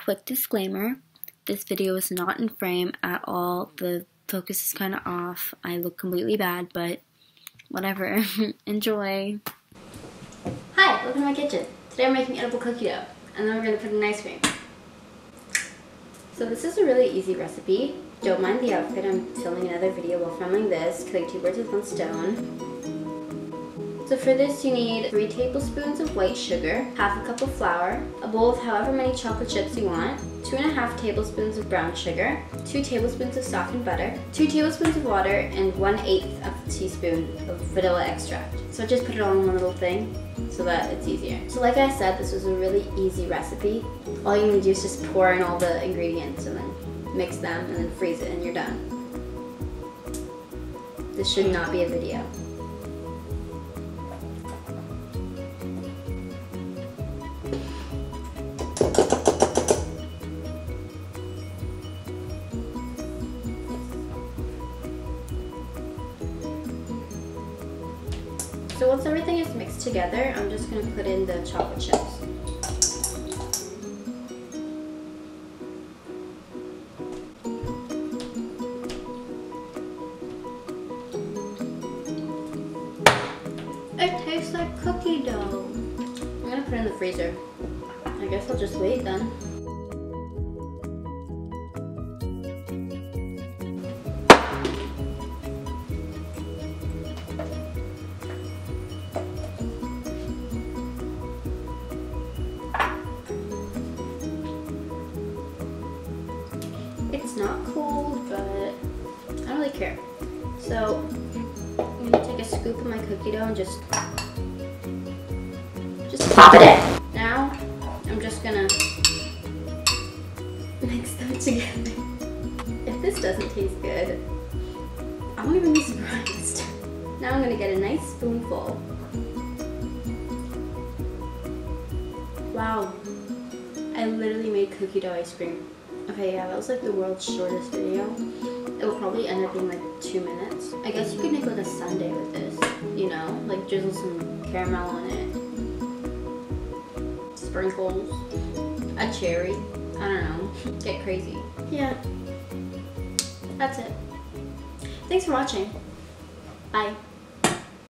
quick disclaimer, this video is not in frame at all. The focus is kind of off. I look completely bad, but whatever. Enjoy. Hi, welcome to my kitchen. Today I'm making edible cookie dough, and then we're going to put it in ice cream. So this is a really easy recipe. Don't mind the outfit, I'm filming another video while filming this, killing two birds with one stone. So for this you need 3 tablespoons of white sugar, half a cup of flour, a bowl of however many chocolate chips you want, 2.5 tablespoons of brown sugar, 2 tablespoons of softened butter, 2 tablespoons of water, and 1/8 of a teaspoon of vanilla extract. So just put it all in one little thing so that it's easier. So like I said, this was a really easy recipe. All you need to do is just pour in all the ingredients and then mix them and then freeze it and you're done. This should not be a video. So once everything is mixed together, I'm just going to put in the chocolate chips. It tastes like cookie dough. I'm going to put it in the freezer. I guess I'll just wait then. It's not cold, but I don't really care. So I'm gonna take a scoop of my cookie dough and just pop it in. Now I'm just gonna mix them together. If this doesn't taste good, I won't even be surprised. Now I'm gonna get a nice spoonful. Wow, I literally made cookie dough ice cream. Okay, yeah, that was like the world's shortest video. It will probably end up being like 2 minutes. I guess you could make like a sundae with this, you know? Like drizzle some caramel on it. Sprinkles. A cherry. I don't know. Get crazy. Yeah. That's it. Thanks for watching. Bye.